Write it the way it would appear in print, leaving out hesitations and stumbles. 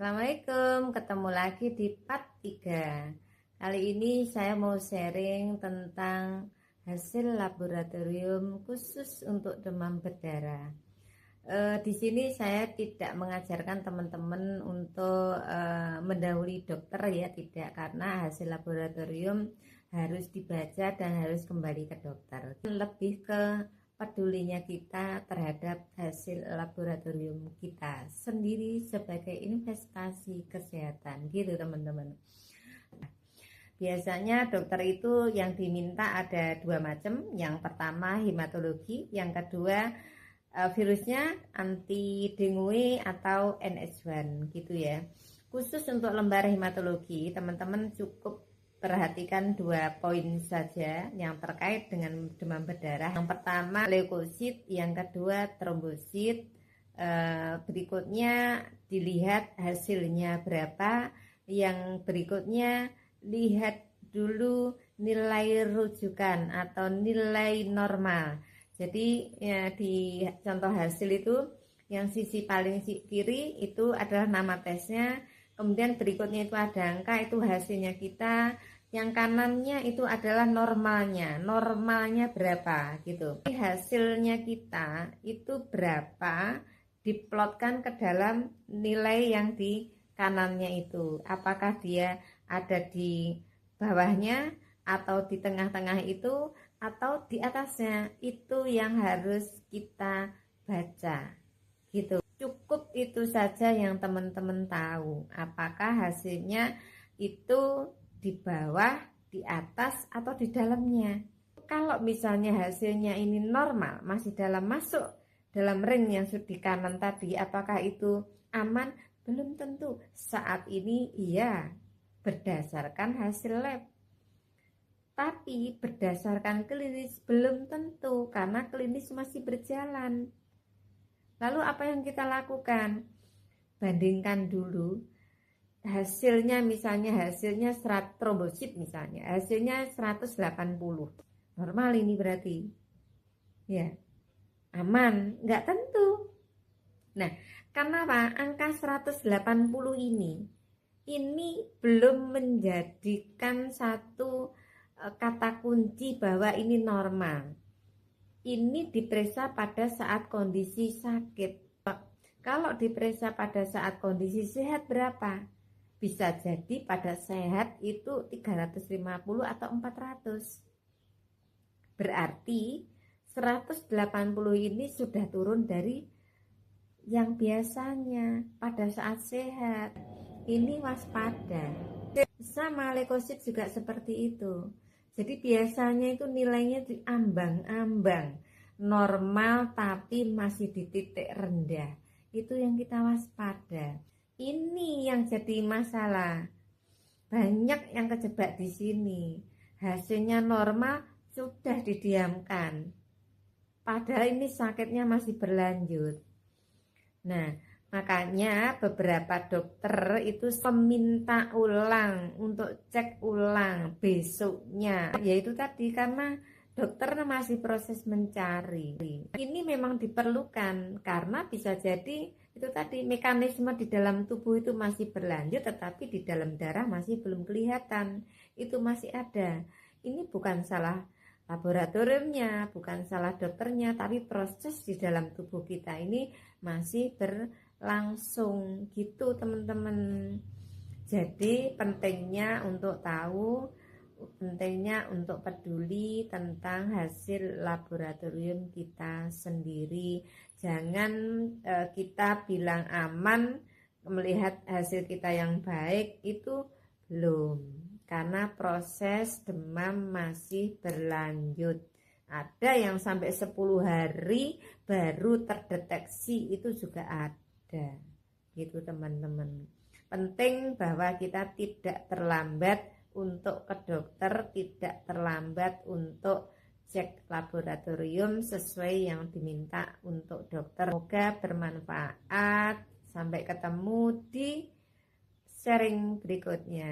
Assalamualaikum, ketemu lagi di part 3. Kali ini saya mau sharing tentang hasil laboratorium khusus untuk demam berdarah. Di sini saya tidak mengajarkan teman-teman untuk mendahului dokter ya, tidak, karena hasil laboratorium harus dibaca dan harus kembali ke dokter. Lebih ke pedulinya kita terhadap hasil laboratorium kita sendiri sebagai investasi kesehatan gitu teman-teman. Biasanya dokter itu yang diminta ada dua macam. Yang pertama hematologi, yang kedua virusnya anti dengue atau NH1 gitu ya. Khusus untuk lembar hematologi teman-teman cukup perhatikan dua poin saja yang terkait dengan demam berdarah. Yang pertama leukosit, yang kedua trombosit. Berikutnya dilihat hasilnya berapa. Yang berikutnya lihat dulu nilai rujukan atau nilai normal. Jadi ya, di contoh hasil itu yang sisi paling kiri itu adalah nama tesnya. Kemudian berikutnya itu ada angka, itu hasilnya kita. Yang kanannya itu adalah normalnya berapa gitu. Hasilnya kita itu berapa diplotkan ke dalam nilai yang di kanannya itu. Apakah dia ada di bawahnya atau di tengah-tengah itu atau di atasnya, itu yang harus kita baca gitu. Cukup itu saja yang teman-teman tahu, apakah hasilnya itu di bawah, di atas, atau di dalamnya. Kalau misalnya hasilnya ini normal, masih masuk dalam ring yang di kanan tadi, apakah itu aman? Belum tentu. Saat ini iya, berdasarkan hasil lab. Tapi berdasarkan klinis belum tentu, karena klinis masih berjalan. Lalu apa yang kita lakukan? Bandingkan dulu hasilnya, misalnya hasilnya trombosit misalnya, hasilnya 180. Normal ini berarti. Ya, aman? Enggak tentu. Nah, kenapa angka 180 ini belum menjadikan satu kata kunci bahwa ini normal. Ini diperiksa pada saat kondisi sakit. Kalau diperiksa pada saat kondisi sehat berapa? Bisa jadi pada sehat itu 350 atau 400. Berarti 180 ini sudah turun dari yang biasanya pada saat sehat. Ini waspada. Sama leukosit juga seperti itu. Jadi biasanya itu nilainya di ambang-ambang normal tapi masih di titik rendah. Itu yang kita waspada. Ini yang jadi masalah. Banyak yang kejebak di sini. Hasilnya normal sudah didiamkan. Padahal ini sakitnya masih berlanjut. Nah, makanya beberapa dokter itu meminta ulang untuk cek ulang besoknya. Yaitu tadi karena dokter masih proses mencari. Ini memang diperlukan karena bisa jadi itu tadi mekanisme di dalam tubuh itu masih berlanjut, tetapi di dalam darah masih belum kelihatan. Itu masih ada. Ini bukan salah laboratoriumnya, bukan salah dokternya, tapi proses di dalam tubuh kita ini masih berlangsung gitu teman-teman. Jadi pentingnya untuk tahu, pentingnya untuk peduli tentang hasil laboratorium kita sendiri. Jangan kita bilang aman, melihat hasil kita yang baik itu belum, karena proses demam masih berlanjut. Ada yang sampai 10 hari baru terdeteksi, itu juga ada gitu teman-teman. Penting bahwa kita tidak terlambat untuk ke dokter, tidak terlambat untuk cek laboratorium sesuai yang diminta untuk dokter. Semoga bermanfaat. Sampai ketemu di sharing berikutnya.